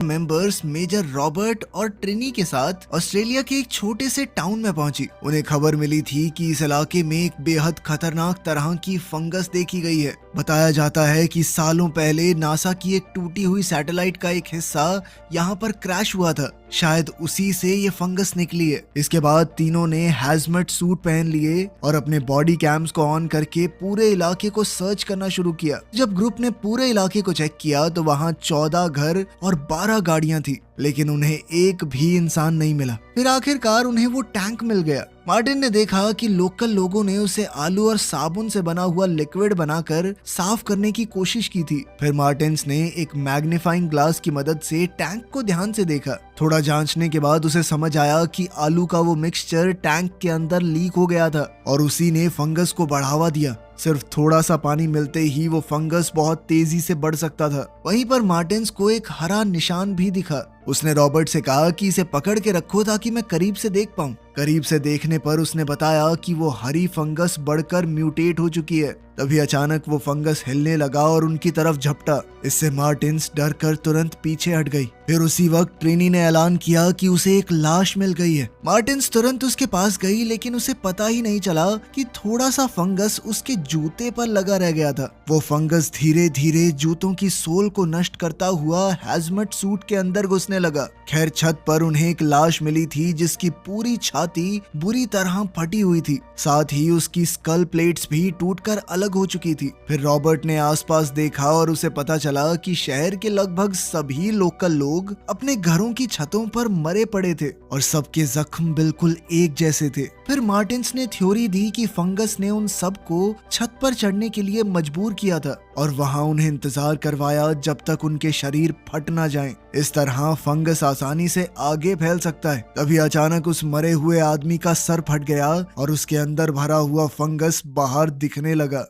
Members major Robert और ट्रिनी के साथ ऑस्ट्रेलिया के एक छोटे से टाउन में पहुंची। उन्हें खबर मिली थी कि इस इलाके में एक बेहद खतरनाक तरह की फंगस देखी गई है। बताया जाता है कि सालों पहले नासा की एक टूटी हुई सैटेलाइट का एक हिस्सा यहाँ पर क्रैश हुआ था। शायद उसी से ये फंगस निकली है। इसके बाद तीनों ने हैजमेट सूट पहन लिए और अपने बॉडी कैम्स को ऑन करके पूरे इलाके को सर्च करना शुरू किया। जब ग्रुप ने पूरे इलाके को चेक किया तो वहाँ 14 घर और 12 गाड़ियां थी, लेकिन उन्हें एक भी इंसान नहीं मिला। फिर आखिरकार उन्हें वो टैंक मिल गया। मार्टिन ने देखा कि लोकल लोगों ने उसे आलू और साबुन से बना हुआ लिक्विड बनाकर साफ करने की कोशिश की थी। फिर मार्टिन्स ने एक मैग्नीफाइंग ग्लास की मदद से टैंक को ध्यान से देखा। थोड़ा जांचने के बाद उसे समझ आया कि आलू का वो मिक्सचर टैंक के अंदर लीक हो गया था और उसी ने फंगस को बढ़ावा दिया। सिर्फ थोड़ा सा पानी मिलते ही वो फंगस बहुत तेजी से बढ़ सकता था। वहीं पर मार्टिन्स को एक हरा निशान भी दिखा। उसने रॉबर्ट से कहा कि इसे पकड़ के रखो ताकि मैं करीब से देख पाऊं। करीब से देखने पर उसने बताया कि वो हरी फंगस बढ़कर म्यूटेट हो चुकी है। तभी अचानक वो फंगस हिलने लगा और उनकी तरफ झपटा। इससे मार्टिन्स डर कर तुरंत पीछे हट गई। फिर उसी वक्त ट्रिनी ने ऐलान किया कि उसे एक लाश मिल गई है। मार्टिन्स तुरंत उसके पास गई, लेकिन उसे पता ही नहीं चला कि थोड़ा सा फंगस उसके जूते पर लगा रह गया था। वो फंगस धीरे धीरे जूतों की सोल को नष्ट करता हुआ हैजमेट सूट के अंदर घुसने लगा। खैर, छत पर उन्हें एक लाश मिली थी जिसकी पूरी छाती बुरी तरह फटी हुई थी। साथ ही उसकी स्कल प्लेट्स भी टूटकर अलग हो चुकी थी। फिर रॉबर्ट ने आसपास देखा और उसे पता चला कि शहर के लगभग सभी लोकल लोग अपने घरों की छतों पर मरे पड़े थे और सबके जख्म बिल्कुल एक जैसे थे। फिर मार्टिन्स ने थ्योरी दी कि फंगस ने उन सबको छत पर चढ़ने के लिए मजबूर किया था और वहां उन्हें इंतजार करवाया जब तक उनके शरीर फट ना जाएं। इस तरह फंगस आसानी से आगे फैल सकता है। तभी अचानक उस मरे हुए आदमी का सर फट गया और उसके अंदर भरा हुआ फंगस बाहर दिखने लगा।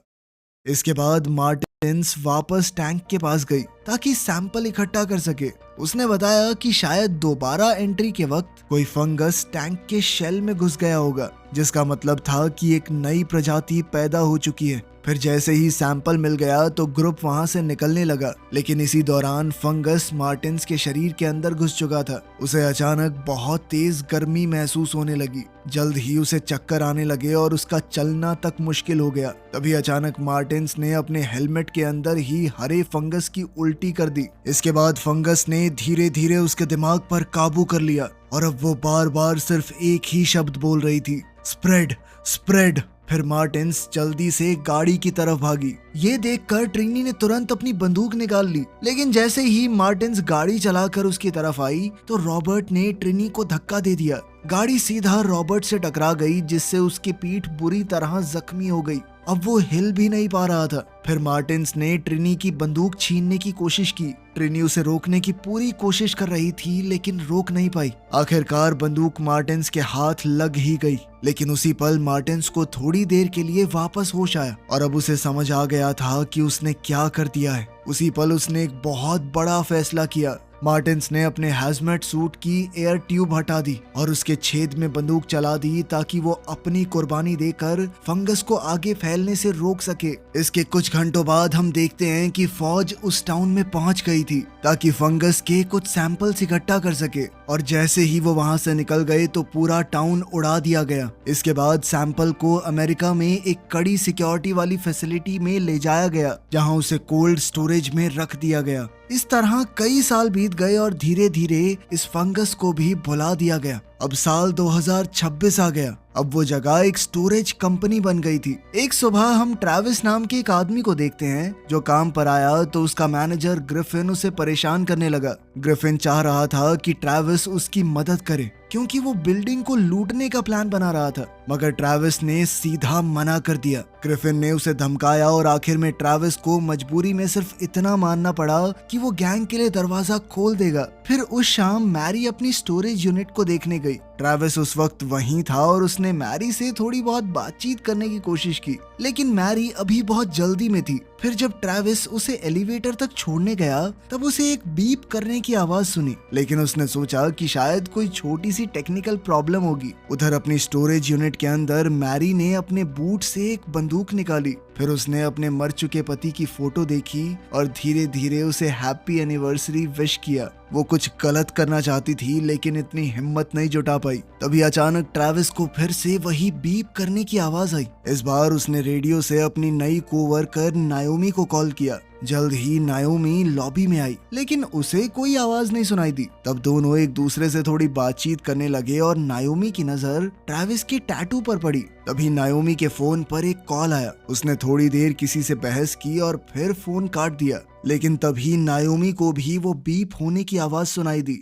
इसके बाद मार्टिन्स वापस टैंक के पास गई ताकि सैंपल इकट्ठा कर सके। उसने बताया कि शायद दोबारा एंट्री के वक्त कोई फंगस टैंक के शेल में घुस गया होगा, जिसका मतलब था कि एक नई प्रजाति पैदा हो चुकी है। फिर जैसे ही सैंपल मिल गया तो ग्रुप वहां से निकलने लगा, लेकिन इसी दौरान फंगस मार्टिन्स के शरीर के अंदर घुस चुका था। उसे अचानक बहुत तेज गर्मी महसूस होने लगी। जल्द ही उसे चक्कर आने लगे और उसका चलना तक मुश्किल हो गया। तभी अचानक मार्टिन्स ने अपने हेलमेट के अंदर ही हरे फंगस की उल्टी कर दी। इसके बाद फंगस ने धीरे धीरे उसके दिमाग पर काबू कर लिया और अब वो बार बार सिर्फ एक ही शब्द बोल रही थी, स्प्रेड स्प्रेड। फिर मार्टिन्स जल्दी से गाड़ी की तरफ भागी। ये देखकर ट्रिनी ने तुरंत अपनी बंदूक निकाल ली, लेकिन जैसे ही मार्टिन्स गाड़ी चलाकर उसकी तरफ आई तो रॉबर्ट ने ट्रिनी को धक्का दे दिया। गाड़ी सीधा रॉबर्ट से टकरा गई, जिससे उसकी पीठ बुरी तरह जख्मी हो गई। अब वो हिल भी नहीं पा रहा था। फिर मार्टिन्स ने ट्रिनी की बंदूक छीनने की कोशिश की। ट्रिनी उसे रोकने की पूरी कोशिश कर रही थी, लेकिन रोक नहीं पाई। आखिरकार बंदूक मार्टिन्स के हाथ लग ही गई, लेकिन उसी पल मार्टिन्स को थोड़ी देर के लिए वापस होश आया और अब उसे समझ आ गया था कि उसने क्या कर दिया है। उसी पल उसने एक बहुत बड़ा फैसला किया। मार्टिन्स ने अपने हैजमेट सूट की एयर ट्यूब हटा दी और उसके छेद में बंदूक चला दी ताकि वो अपनी कुर्बानी देकर फंगस को आगे फैलने से रोक सके। इसके कुछ घंटों बाद हम देखते हैं कि फौज उस टाउन में पहुंच गई थी ताकि फंगस के कुछ सैंपल्स इकट्ठा कर सके, और जैसे ही वो वहां से निकल गए तो पूरा टाउन उड़ा दिया गया। इसके बाद सैंपल को अमेरिका में एक कड़ी सिक्योरिटी वाली फैसिलिटी में ले जाया गया, जहां उसे कोल्ड स्टोरेज में रख दिया गया। इस तरह कई साल बीत गए और धीरे धीरे इस फंगस को भी भुला दिया गया। अब साल 2026 आ गया। अब वो जगह एक स्टोरेज कंपनी बन गई थी। एक सुबह हम ट्रेविस नाम के एक आदमी को देखते हैं जो काम पर आया तो उसका मैनेजर ग्रिफिन उसे परेशान करने लगा। ग्रिफिन चाह रहा था कि ट्रेविस उसकी मदद करे क्योंकि वो बिल्डिंग को लूटने का प्लान बना रहा था, मगर ट्रेविस ने सीधा मना कर दिया। ग्रिफिन ने उसे धमकाया और आखिर में ट्रेविस को मजबूरी में सिर्फ इतना मानना पड़ा कि वो गैंग के लिए दरवाजा खोल देगा। फिर उस शाम मैरी अपनी स्टोरेज यूनिट को देखने गई। ट्रेविस उस वक्त वहीं था और उसने मैरी से थोड़ी बहुत बातचीत करने की कोशिश की, लेकिन मैरी अभी बहुत जल्दी में थी। फिर जब ट्रेविस उसे एलिवेटर तक छोड़ने गया तब उसे एक बीप करने की आवाज सुनी, लेकिन उसने सोचा कि शायद कोई छोटी सी टेक्निकल प्रॉब्लम होगी। उधर अपनी स्टोरेज यूनिट के अंदर मैरी ने अपने बूट से एक बंदूक निकाली। फिर उसने अपने मर चुके पति की फोटो देखी और धीरे धीरे उसे हैप्पी एनिवर्सरी विश किया। वो कुछ गलत करना चाहती थी लेकिन इतनी हिम्मत नहीं जुटा पाई। तभी अचानक ट्रैविस को फिर से वही बीप करने की आवाज आई। इस बार उसने रेडियो से अपनी नई कोवर्कर नायोमी को कॉल किया। जल्द ही नायोमी लॉबी में आई लेकिन उसे कोई आवाज नहीं सुनाई दी। तब दोनों एक दूसरे से थोड़ी बातचीत करने लगे और नायोमी की नजर ट्रैविस के टैटू पर पड़ी। तभी नायोमी के फोन पर एक कॉल आया। उसने थोड़ी देर किसी से बहस की और फिर फोन काट दिया। लेकिन तभी नायोमी को भी वो बीप होने की आवाज सुनाई दी।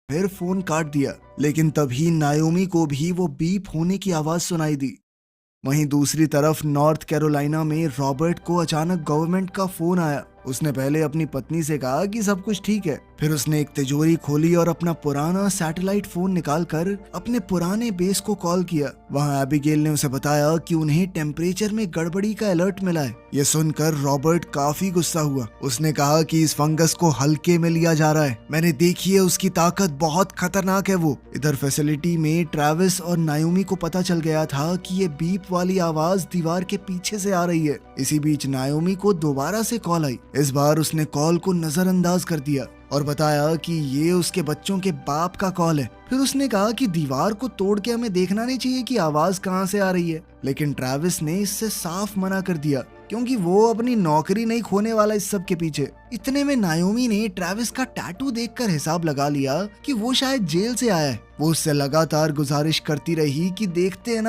फिर फोन काट दिया। लेकिन तभी नायोमी को भी वो बीप होने की आवाज सुनाई दी। वहीं दूसरी तरफ नॉर्थ कैरोलिना में रॉबर्ट को अचानक गवर्नमेंट का फोन आया। उसने पहले अपनी पत्नी से कहा कि सब कुछ ठीक है। फिर उसने एक तिजोरी खोली और अपना पुराना सैटेलाइट फोन निकालकर अपने पुराने बेस को कॉल किया। वहां एबिगेल ने उसे बताया कि उन्हें टेम्परेचर में गड़बड़ी का अलर्ट मिला है। ये सुनकर रॉबर्ट काफी गुस्सा हुआ। उसने कहा कि इस फंगस को हल्के में लिया जा रहा है, मैंने देखी है, उसकी ताकत बहुत खतरनाक है वो। इधर फैसिलिटी में ट्रैविस और नायोमी को पता चल गया था कि ये बीप वाली आवाज दीवार के पीछे से आ रही है। इसी बीच नायोमी को दोबारा से कॉल आई। इस बार उसने कॉल को नजरअंदाज कर दिया और बताया कि ये उसके बच्चों के बाप का कॉल है। फिर उसने कहा कि दीवार को तोड़ के हमें देखना नहीं चाहिए कि आवाज कहाँ से आ रही है। लेकिन ट्रैविस ने इससे साफ मना कर दिया क्योंकि वो अपनी नौकरी नहीं खोने वाला इस सब के पीछे। इतने में नायोमी ने ट्रैविस का टैटू देखकर हिसाब लगा लिया कि वो शायद जेल से आया है। वो उससे लगातार गुजारिश करती रही कि देखते हैं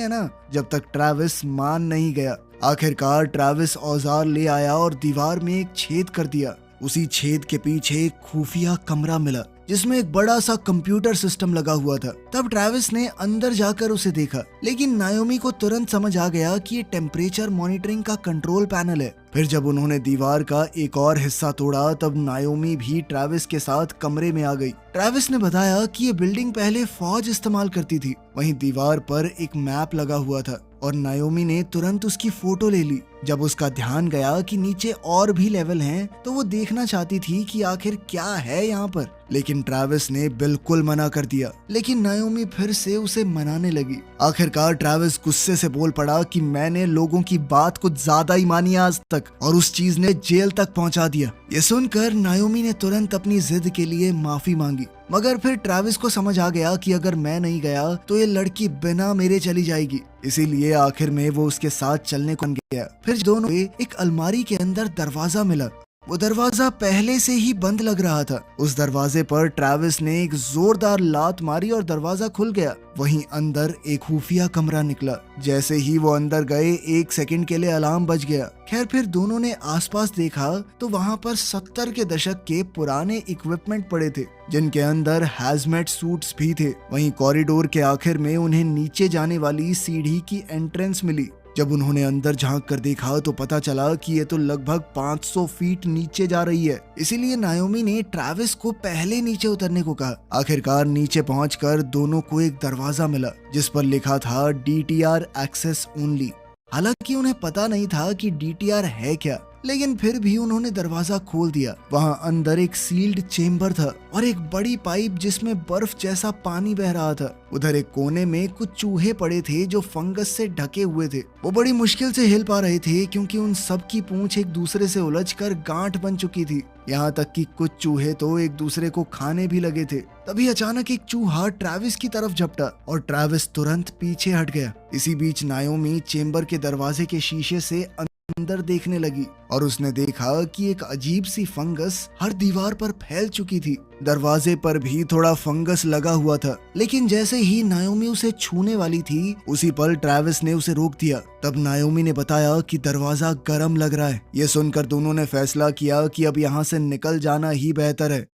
ना, जब तक ट्रैविस मान नहीं गया। आखिरकार ट्रैविस औजार ले आया और दीवार में एक छेद कर दिया। उसी छेद के पीछे एक खुफिया कमरा मिला जिसमें एक बड़ा सा कंप्यूटर सिस्टम लगा हुआ था। तब ट्रैविस ने अंदर जाकर उसे देखा लेकिन नायोमी को तुरंत समझ आ गया कि ये टेम्परेचर मॉनिटरिंग का कंट्रोल पैनल है। फिर जब उन्होंने दीवार का एक और हिस्सा तोड़ा तब नायोमी भी ट्रैविस के साथ कमरे में आ गई। ट्रैविस ने बताया कि ये बिल्डिंग पहले फौज इस्तेमाल करती थी। वहीं दीवार पर एक मैप लगा हुआ था और नायोमी ने तुरंत उसकी फोटो ले ली। जब उसका ध्यान गया कि नीचे और भी लेवल हैं, तो वो देखना चाहती थी कि आखिर क्या है यहाँ पर। लेकिन ट्रैविस ने बिल्कुल मना कर दिया। लेकिन नायोमी फिर से उसे मनाने लगी। आखिरकार ट्रैविस गुस्से से बोल पड़ा कि मैंने लोगों की बात कुछ ज्यादा ही मानी आज तक और उस चीज ने जेल तक पहुंचा दिया। ये सुनकर नायोमी ने तुरंत अपनी जिद के लिए माफी मांगी। मगर फिर ट्रैविस को समझ आ गया कि अगर मैं नहीं गया तो ये लड़की बिना मेरे चली जाएगी। इसीलिए आखिर में वो उसके साथ चलने को गया। फिर दोनों एक अलमारी के अंदर दरवाजा मिला। वो दरवाजा पहले से ही बंद लग रहा था। उस दरवाजे पर ट्रैविस ने एक जोरदार लात मारी और दरवाजा खुल गया। वहीं अंदर एक खुफिया कमरा निकला। जैसे ही वो अंदर गए 1 सेकंड के लिए अलार्म बज गया। खैर फिर दोनों ने आसपास देखा तो वहाँ पर 70 के दशक के पुराने इक्विपमेंट पड़े थे जिनके अंदर हैजमेट सूट्स भी थे। वहीं कॉरिडोर के आखिर में उन्हें नीचे जाने वाली सीढ़ी की एंट्रेंस मिली। जब उन्होंने अंदर झांक कर देखा तो पता चला कि ये तो लगभग 500 फीट नीचे जा रही है। इसीलिए नायोमी ने ट्रैविस को पहले नीचे उतरने को कहा। आखिरकार नीचे पहुंचकर दोनों को एक दरवाजा मिला जिस पर लिखा था DTR एक्सेस ओनली। हालांकि उन्हें पता नहीं था कि DTR है क्या, लेकिन फिर भी उन्होंने दरवाजा खोल दिया। वहाँ अंदर एक सील्ड चेम्बर था और एक बड़ी पाइप जिसमें बर्फ जैसा पानी बह रहा था। उधर एक कोने में कुछ चूहे पड़े थे जो फंगस से ढके हुए थे। वो बड़ी मुश्किल से हिल पा रहे थे क्योंकि उन सब की पूंछ एक दूसरे से उलझकर गांठ बन चुकी थी। यहाँ तक कि कुछ चूहे तो एक दूसरे को खाने भी लगे थे। तभी अचानक एक चूहा ट्रैविस की तरफ झपटा और ट्रैविस तुरंत पीछे हट गया। इसी बीच नायोमी चेम्बर के दरवाजे के शीशे से अंदर देखने लगी और उसने देखा कि एक अजीब सी फंगस हर दीवार पर फैल चुकी थी। दरवाजे पर भी थोड़ा फंगस लगा हुआ था। लेकिन जैसे ही नायोमी उसे छूने वाली थी उसी पल ट्रैविस ने उसे रोक दिया। तब नायोमी ने बताया कि दरवाजा गर्म लग रहा है। ये सुनकर दोनों ने फैसला किया कि अब यहाँ से निकल जाना ही बेहतर है।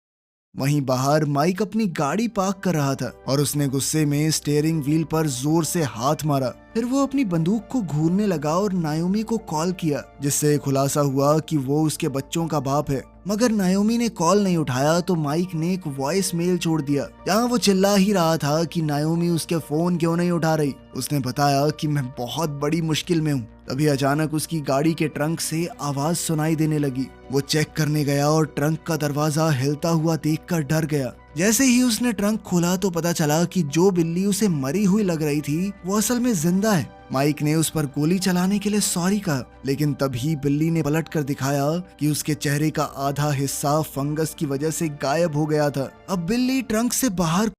वहीं बाहर माइक अपनी गाड़ी पार्क कर रहा था और उसने गुस्से में स्टीयरिंग व्हील पर जोर से हाथ मारा। फिर वो अपनी बंदूक को घूरने लगा और नायोमी को कॉल किया, जिससे खुलासा हुआ कि वो उसके बच्चों का बाप है। मगर नायोमी ने कॉल नहीं उठाया तो माइक ने एक वॉइस मेल छोड़ दिया जहाँ वो चिल्ला ही रहा था कि नायोमी उसके फोन क्यों नहीं उठा रही। उसने बताया कि मैं बहुत बड़ी मुश्किल में हूँ। तभी अचानक उसकी गाड़ी के ट्रंक से आवाज सुनाई देने लगी। वो चेक करने गया और ट्रंक का दरवाजा हिलता हुआ देखकर डर गया। जैसे ही उसने ट्रंक खोला तो पता चला कि जो बिल्ली उसे मरी हुई लग रही थी वो असल में जिंदा है। माइक ने उस पर गोली चलाने के लिए सॉरी कहा, लेकिन तभी बिल्ली ने पलट कर दिखाया कि उसके चेहरे का आधा हिस्सा फंगस की वजह से गायब हो गया था। अब बिल्ली ट्रंक से बाहर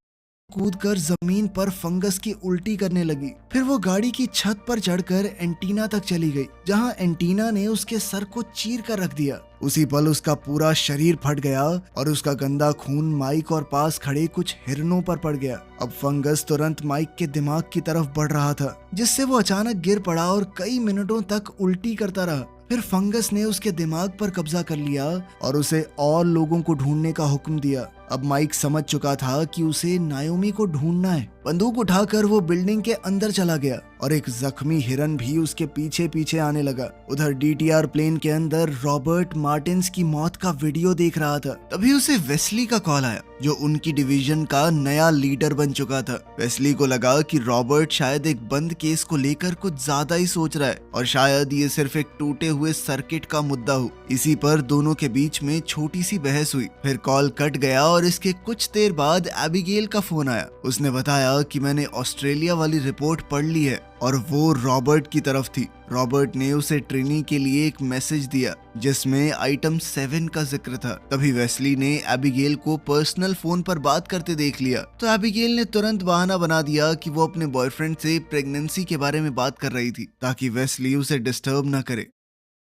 कूदकर जमीन पर फंगस की उल्टी करने लगी। फिर वो गाड़ी की छत पर चढ़कर एंटीना तक चली गई, जहां एंटीना ने उसके सर को चीर कर रख दिया। उसी पल उसका पूरा शरीर फट गया और उसका गंदा खून माइक और पास खड़े कुछ हिरनों पर पड़ गया। अब फंगस तुरंत माइक के दिमाग की तरफ बढ़ रहा था, जिससे वो अचानक गिर पड़ा और कई मिनटों तक उल्टी करता रहा। फिर फंगस ने उसके दिमाग पर कब्जा कर लिया और उसे और लोगों को ढूंढने का हुक्म दिया। अब माइक समझ चुका था कि उसे नायोमी को ढूंढना है। बंदूक उठाकर वो बिल्डिंग के अंदर चला गया और एक जख्मी हिरन भी उसके पीछे पीछे आने लगा। उधर डीटीआर प्लेन के अंदर रॉबर्ट मार्टिन्स की मौत का वीडियो देख रहा था। तभी उसे वेस्ली का कॉल आया, जो उनकी डिवीजन का नया लीडर बन चुका था। वेस्ली को लगा कि रॉबर्ट शायद एक बंद केस को लेकर कुछ ज्यादा ही सोच रहा है और शायद ये सिर्फ एक टूटे हुए सर्किट का मुद्दा हो। इसी पर दोनों के बीच में छोटी सी बहस हुई। फिर कॉल कट गया और इसके कुछ देर बाद एबिगेल का फोन आया। उसने बताया कि मैंने ऑस्ट्रेलिया वाली रिपोर्ट पढ़ ली है और वो रॉबर्ट की तरफ थी। रॉबर्ट ने उसे ट्रिनी के लिए एक मैसेज दिया जिसमें आइटम 7 का जिक्र था। तभी वेस्ली ने एबिगेल को पर्सनल फोन पर बात करते देख लिया, तो एबिगेल ने तुरंत बहाना बना दिया कि वो अपने बॉयफ्रेंड से प्रेगनेंसी के बारे में बात कर रही थी ताकि वेस्ली उसे डिस्टर्ब न करे।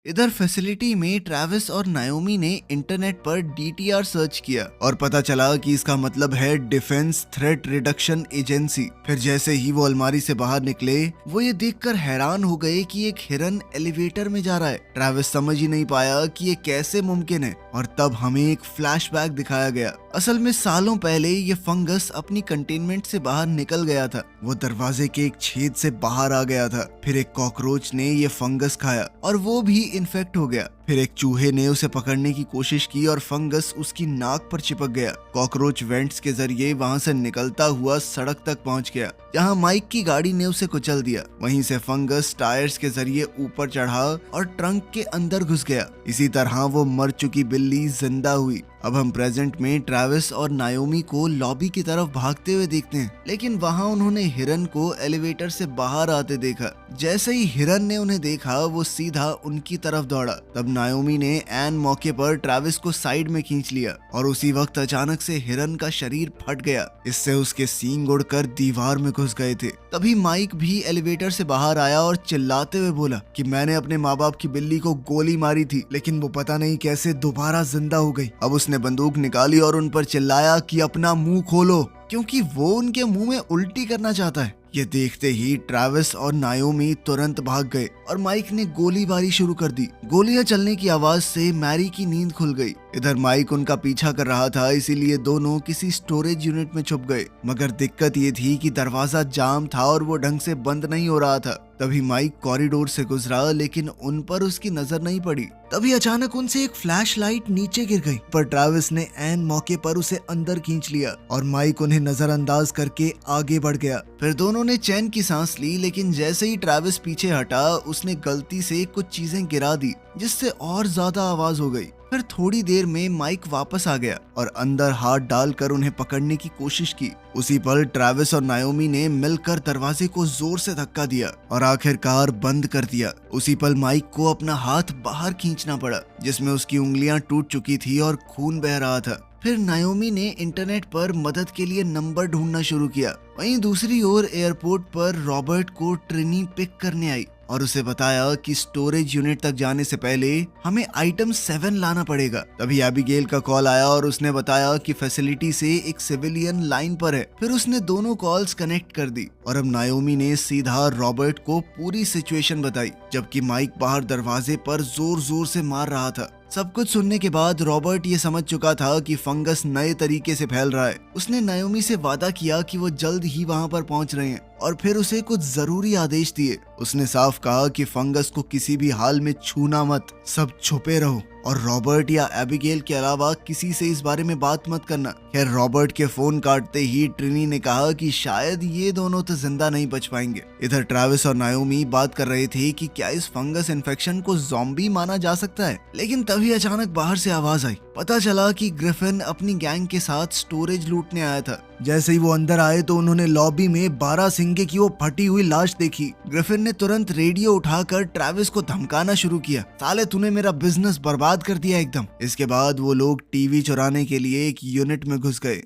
इधर फैसिलिटी में ट्रैविस और नायोमी ने इंटरनेट पर डीटीआर सर्च किया और पता चला कि इसका मतलब है डिफेंस थ्रेट रिडक्शन एजेंसी। फिर जैसे ही वो अलमारी से बाहर निकले, वो ये देखकर हैरान हो गए कि एक हिरन एलिवेटर में जा रहा है। ट्रैविस समझ ही नहीं पाया कि ये कैसे मुमकिन है और तब हमें एक फ्लैशबैक दिखाया गया। असल में सालों पहले ये फंगस अपनी कंटेनमेंट से बाहर निकल गया था। वो दरवाजे के एक छेद से बाहर आ गया था। फिर एक कॉकरोच ने ये फंगस खाया और वो भी इन्फेक्ट हो गया। फिर एक चूहे ने उसे पकड़ने की कोशिश की और फंगस उसकी नाक पर चिपक गया। कॉकरोच वेंट्स के जरिए वहां से निकलता हुआ सड़क तक पहुंच गया, जहां माइक की गाड़ी ने उसे कुचल दिया। वहीं से फंगस टायर्स के जरिए ऊपर चढ़ा और ट्रंक के अंदर घुस गया। इसी तरह वो मर चुकी बिल्ली जिंदा हुई। अब हम प्रेजेंट में ट्रैविस और नायोमी को लॉबी की तरफ भागते हुए देखते हैं, लेकिन वहां उन्होंने हिरन को एलिवेटर से बाहर आते देखा। जैसे ही हिरन ने उन्हें देखा, वो सीधा उनकी तरफ दौड़ा। तब नायोमी ने एन मौके पर ट्रैविस को साइड में खींच लिया और उसी वक्त अचानक से हिरन का शरीर फट गया। इससे उसके सींग उड़कर दीवार में घुस गए थे। तभी माइक भी एलिवेटर से बाहर आया और चिल्लाते हुए बोला कि मैंने अपने माँ बाप की बिल्ली को गोली मारी थी, लेकिन वो पता नहीं कैसे दोबारा जिंदा हो गई। अब उसने बंदूक निकाली और उन पर चिल्लाया कि अपना मुंह खोलो, क्योंकि वो उनके मुंह में उल्टी करना चाहता है। ये देखते ही ट्रैविस और नायोमी तुरंत भाग गए और माइक ने गोलीबारी शुरू कर दी। गोलियां चलने की आवाज से मैरी की नींद खुल गई। इधर माइक उनका पीछा कर रहा था, इसीलिए दोनों किसी स्टोरेज यूनिट में छुप गए। मगर दिक्कत ये थी कि दरवाजा जाम था और वो ढंग से बंद नहीं हो रहा था। तभी माइक कॉरिडोर से गुजरा, लेकिन उन पर उसकी नजर नहीं पड़ी। तभी अचानक उनसे एक फ्लैश लाइट नीचे गिर गई, पर ट्रैविस ने एन मौके पर उसे अंदर खींच लिया और माइक उन्हें नजरअंदाज करके आगे बढ़ गया। फिर दोनों ने चैन की सांस ली, लेकिन जैसे ही ट्रैविस पीछे हटा, उसने गलती से कुछ चीजें गिरा दी, जिससे और ज्यादा आवाज हो गई। फिर थोड़ी देर में माइक वापस आ गया और अंदर हाथ डालकर उन्हें पकड़ने की कोशिश की। उसी पल ट्रैविस और नायोमी ने मिलकर दरवाजे को जोर से धक्का दिया और आखिरकार बंद कर दिया। उसी पल माइक को अपना हाथ बाहर खींचना पड़ा, जिसमें उसकी उंगलियां टूट चुकी थी और खून बह रहा था। फिर नायोमी ने इंटरनेट पर मदद के लिए नंबर ढूंढना शुरू किया। वहीं दूसरी ओर एयरपोर्ट पर रॉबर्ट को ट्रिनी पिक करने आई और उसे बताया कि स्टोरेज यूनिट तक जाने से पहले हमें आइटम 7 लाना पड़ेगा। तभी एबिगेल का कॉल आया और उसने बताया कि फैसिलिटी से एक सिविलियन लाइन पर है। फिर उसने दोनों कॉल्स कनेक्ट कर दी और अब नायोमी ने सीधा रॉबर्ट को पूरी सिचुएशन बताई, जबकि माइक बाहर दरवाजे पर जोर जोर से मार रहा था। सब कुछ सुनने के बाद रॉबर्ट ये समझ चुका था कि फंगस नए तरीके से फैल रहा है। उसने नायोमी से वादा किया कि वो जल्द ही वहां पर पहुंच रहे हैं और फिर उसे कुछ जरूरी आदेश दिए। उसने साफ कहा कि फंगस को किसी भी हाल में छूना मत, सब छुपे रहो और रॉबर्ट या एबिगेल के अलावा किसी से इस बारे में बात मत करना। खैर रॉबर्ट के फोन काटते ही ट्रिनी ने कहा कि शायद ये दोनों तो जिंदा नहीं बच पाएंगे। इधर ट्रैविस और नायोमी बात कर रहे थे कि क्या इस फंगस इन्फेक्शन को ज़ॉम्बी माना जा सकता है, लेकिन तभी अचानक बाहर से आवाज आई। पता चला कि ग्रिफिन अपनी गैंग के साथ स्टोरेज लूटने आया था। जैसे ही वो अंदर आए तो उन्होंने लॉबी में 12 सिंगे की वो फटी हुई लाश देखी। ग्रिफिन ने तुरंत रेडियो उठाकर ट्रैविस को धमकाना शुरू किया, साले तूने मेरा बिजनेस बर्बाद कर दिया एकदम। इसके बाद वो लोग टीवी चुराने के लिए एक यूनिट में घुस गए।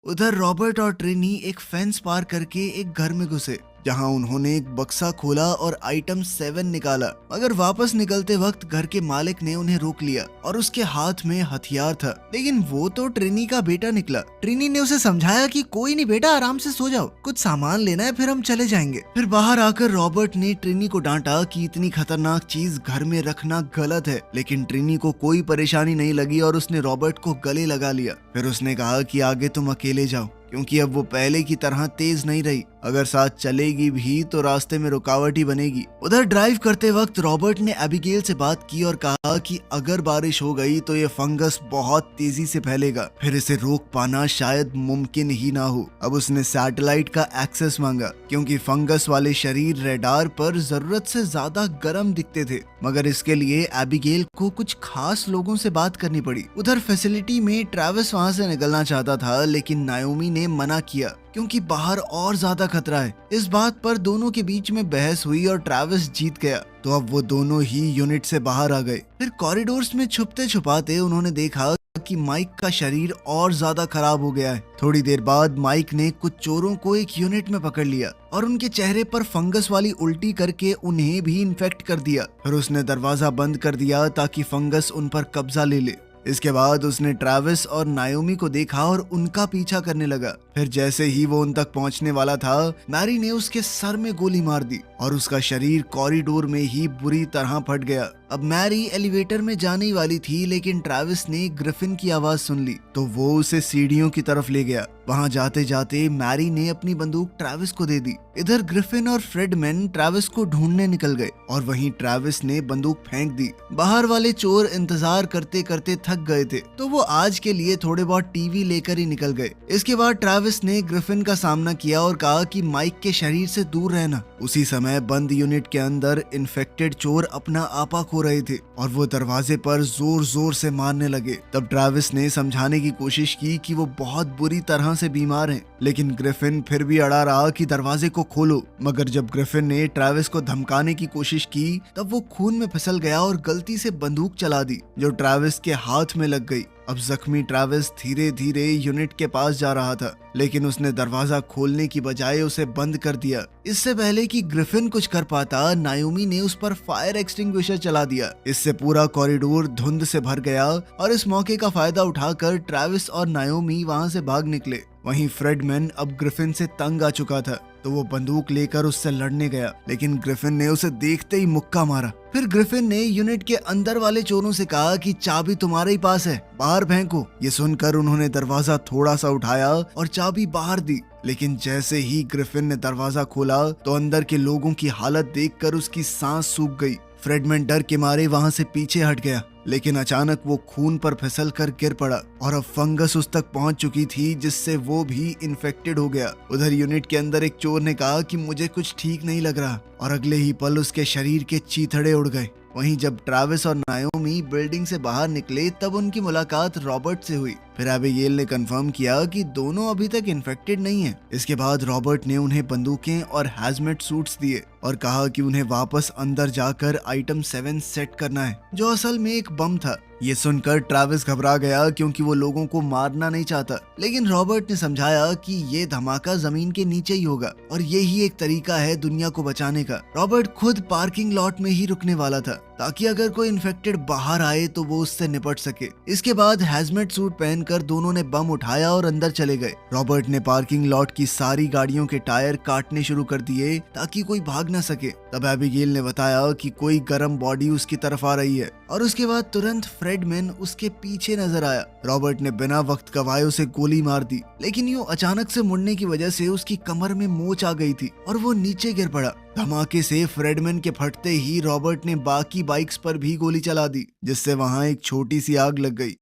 उधर रॉबर्ट और ट्रिनी एक फेंस पार करके एक घर में घुसे, जहां उन्होंने एक बक्सा खोला और आइटम 7 निकाला। मगर वापस निकलते वक्त घर के मालिक ने उन्हें रोक लिया और उसके हाथ में हथियार था, लेकिन वो तो ट्रिनी का बेटा निकला। ट्रिनी ने उसे समझाया कि कोई नहीं बेटा, आराम से सो जाओ, कुछ सामान लेना है फिर हम चले जाएंगे। फिर बाहर आकर रॉबर्ट ने ट्रिनी को डांटा कि इतनी खतरनाक चीज घर में रखना गलत है, लेकिन ट्रिनी को कोई परेशानी नहीं लगी और उसने रॉबर्ट को गले लगा लिया। फिर उसने कहा कि आगे तुम अकेले जाओ, क्योंकि अब वो पहले की तरह तेज नहीं रही, अगर साथ चलेगी भी तो रास्ते में रुकावट ही बनेगी। उधर ड्राइव करते वक्त रॉबर्ट ने एबिगेल से बात की और कहा कि अगर बारिश हो गई तो ये फंगस बहुत तेजी से फैलेगा, फिर इसे रोक पाना शायद मुमकिन ही ना हो। अब उसने सैटेलाइट का एक्सेस मांगा, क्योंकि फंगस वाले शरीर रेडार पर जरूरत से ज्यादा गर्म दिखते थे। मगर इसके लिए एबिगेल को कुछ खास लोगों से बात करनी पड़ी। उधर फैसिलिटी में ट्रैविस वहां से निकलना चाहता था, लेकिन नायोमी ने मना किया, क्योंकि बाहर और ज्यादा खतरा है। इस बात पर दोनों के बीच में बहस हुई और ट्रैविस जीत गया, तो अब वो दोनों ही यूनिट से बाहर आ गए। फिर कॉरिडोर्स में छुपते छुपाते उन्होंने देखा कि माइक का शरीर और ज्यादा खराब हो गया है। थोड़ी देर बाद माइक ने कुछ चोरों को एक यूनिट में पकड़ लिया और उनके चेहरे पर फंगस वाली उल्टी करके उन्हें भी इन्फेक्ट कर दिया। फिर उसने दरवाजा बंद कर दिया ताकि फंगस उन पर कब्जा ले ले। इसके बाद उसने ट्रैविस और नायोमी को देखा और उनका पीछा करने लगा। फिर जैसे ही वो उन तक पहुंचने वाला था, मैरी ने उसके सर में गोली मार दी और उसका शरीर कॉरिडोर में ही बुरी तरह फट गया। अब मैरी एलिवेटर में जाने वाली थी, लेकिन ट्रैविस ने ग्रिफिन की आवाज सुन ली तो वो उसे सीढ़ियों की तरफ ले गया। वहां जाते जाते मैरी ने अपनी बंदूक ट्रैविस को दे दी। इधर ग्रिफिन और फ्रेडमैन ट्रैविस को ढूंढने निकल गए और वहीं ट्रैविस ने बंदूक फेंक दी। बाहर वाले चोर इंतजार करते करते थक गए थे, तो वो आज के लिए थोड़े बहुत टीवी लेकर ही निकल गए। इसके बाद ट्रैविस ने ग्रिफिन का सामना किया और कहा कि माइक के शरीर से दूर रहना। उसी समय बंद यूनिट के अंदर इन्फेक्टेड चोर अपना आपा खो रहे थे और वो दरवाजे पर जोर जोर से मारने लगे। तब ट्रैविस ने समझाने की कोशिश की कि वो बहुत बुरी तरह से बीमार हैं, लेकिन ग्रिफिन फिर भी अड़ा रहा कि दरवाजे को खोलो। मगर जब ग्रिफिन ने ट्रैविस को धमकाने की कोशिश की, तब वो खून में फिसल गया और गलती से बंदूक चला दी, जो ट्रैविस के हाथ में लग गई। अब जख्मी ट्रैविस धीरे धीरे यूनिट के पास जा रहा था, लेकिन उसने दरवाजा खोलने की बजाय उसे बंद कर दिया। इससे पहले कि ग्रिफिन कुछ कर पाता, नायोमी ने उस पर फायर एक्सटिंग्विशर चला दिया। इससे पूरा कॉरिडोर धुंध से भर गया और इस मौके का फायदा उठाकर ट्रैविस और नायोमी वहां से भाग निकले। वहीं फ्रेडमैन अब ग्रिफिन से तंग आ चुका था, तो वो बंदूक लेकर उससे लड़ने गया, लेकिन ग्रिफिन ने उसे देखते ही मुक्का मारा। फिर ग्रिफिन ने यूनिट के अंदर वाले चोरों से कहा कि चाबी तुम्हारे ही पास है, बाहर फेंको। ये सुनकर उन्होंने दरवाजा थोड़ा सा उठाया और चाबी बाहर दी, लेकिन जैसे ही ग्रिफिन ने दरवाजा खोला तो अंदर के लोगों की हालत देखकर उसकी सांस सूख गई। फ्रेडमैन डर के मारे वहां से पीछे हट गया, लेकिन अचानक वो खून पर फिसल कर गिर पड़ा और अब फंगस उस तक पहुंच चुकी थी, जिससे वो भी इन्फेक्टेड हो गया। उधर यूनिट के अंदर एक चोर ने कहा कि मुझे कुछ ठीक नहीं लग रहा, और अगले ही पल उसके शरीर के चीथड़े उड़ गए। वहीं जब ट्रैविस और नायोमी बिल्डिंग से बाहर निकले, तब उनकी मुलाकात रॉबर्ट से हुई। फिर एबिगेल ने कंफर्म किया कि दोनों अभी तक इन्फेक्टेड नहीं हैं। इसके बाद रॉबर्ट ने उन्हें बंदूकें और हैजमेट सूट्स दिए और कहा कि उन्हें वापस अंदर जाकर आइटम 7 सेट करना है, जो असल में एक बम था। ये सुनकर ट्रैविस घबरा गया, क्योंकि वो लोगों को मारना नहीं चाहता, लेकिन रॉबर्ट ने समझाया कि ये धमाका जमीन के नीचे ही होगा और यही एक तरीका है दुनिया को बचाने का। रॉबर्ट खुद पार्किंग लॉट में ही रुकने वाला था, ताकि अगर कोई इन्फेक्टेड बाहर आए तो वो उससे निपट सके। इसके बाद हैजमेट सूट पहनकर दोनों ने बम उठाया और अंदर चले गए। रॉबर्ट ने पार्किंग लॉट की सारी गाड़ियों के टायर काटने शुरू कर दिए ताकि कोई भाग न सके। तब एबिगेल ने बताया कि कोई गर्म बॉडी उसकी तरफ आ रही है, और उसके बाद तुरंत फ्रेडमैन उसके पीछे नजर आया। रॉबर्ट ने बिना वक्त गवाए उसे गोली मार दी, लेकिन यूं अचानक से मुड़ने की वजह से उसकी कमर में मोच आ गई थी और वो नीचे गिर पड़ा। धमाके से फ्रेडमैन के फटते ही रॉबर्ट ने बाकी बाइक्स पर भी गोली चला दी, जिससे वहां एक छोटी सी आग लग गई।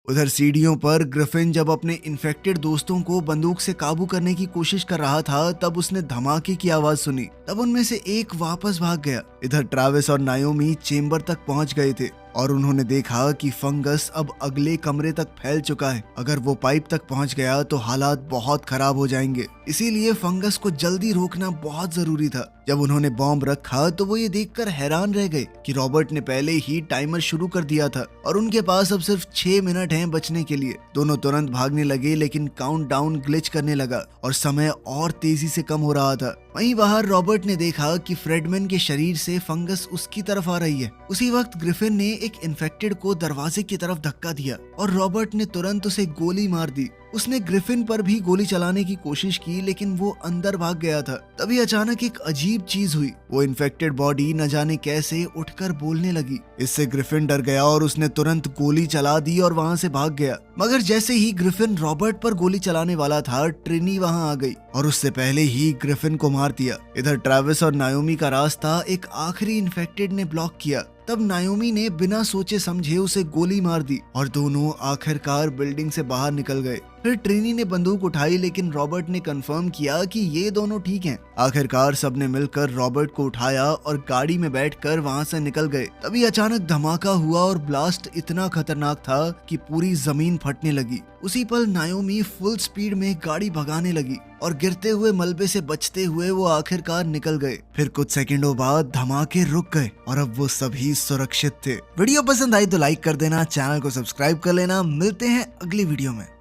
उधर सीढ़ियों पर ग्रिफिन जब अपने इन्फेक्टेड दोस्तों को बंदूक से काबू करने की कोशिश कर रहा था, तब उसने धमाके की आवाज सुनी। तब उनमें से एक वापस भाग गया। इधर ट्रैविस और नायोमी चेम्बर तक पहुंच गए थे और उन्होंने देखा कि फंगस अब अगले कमरे तक फैल चुका है। अगर वो पाइप तक पहुंच गया तो हालात बहुत खराब हो जाएंगे, इसीलिए फंगस को जल्दी रोकना बहुत जरूरी था। जब उन्होंने बॉम्ब रखा तो वो ये देखकर हैरान रह गए कि रॉबर्ट ने पहले ही टाइमर शुरू कर दिया था और उनके पास अब सिर्फ 6 मिनट हैं बचने के लिए। दोनों तुरंत भागने लगे, लेकिन काउंटडाउन ग्लिच करने लगा और समय और तेजी से कम हो रहा था। वहीं बाहर रॉबर्ट ने देखा कि फ्रेडमैन के शरीर से फंगस उसकी तरफ आ रही है। उसी वक्त ग्रिफिन ने एक इन्फेक्टेड को दरवाजे की तरफ धक्का दिया और रॉबर्ट ने तुरंत उसे गोली मार दी। उसने ग्रिफिन पर भी गोली चलाने की कोशिश की, लेकिन वो अंदर भाग गया था। तभी अचानक एक अजीब चीज हुई। वो इन्फेक्टेड बॉडी न जाने कैसे उठकर बोलने लगी। इससे ग्रिफिन डर गया और उसने तुरंत गोली चला दी और वहां से भाग गया। मगर जैसे ही ग्रिफिन रॉबर्ट पर गोली चलाने वाला था, ट्रिनी वहां आ गई और उससे पहले ही ग्रिफिन को मार दिया। इधर ट्रैविस और नायोमी का रास्ता एक आखिरी इन्फेक्टेड ने ब्लॉक किया। तब नायोमी ने बिना सोचे समझे उसे गोली मार दी और दोनों आखिरकार बिल्डिंग से बाहर निकल गए। फिर ट्रिनी ने बंदूक उठाई, लेकिन रॉबर्ट ने कंफर्म किया कि ये दोनों ठीक हैं। आखिरकार सबने मिलकर रॉबर्ट को उठाया और गाड़ी में बैठकर वहां से निकल गए। तभी अचानक धमाका हुआ और ब्लास्ट इतना खतरनाक था कि पूरी जमीन फटने लगी। उसी पल नायोमी फुल स्पीड में गाड़ी भगाने लगी और गिरते हुए मलबे से बचते हुए वो आखिरकार निकल गए। फिर कुछ सेकंडों बाद धमाके रुक गए और अब वो सभी सुरक्षित थे। वीडियो पसंद आई तो लाइक कर देना, चैनल को सब्सक्राइब कर लेना। मिलते हैं अगली वीडियो में।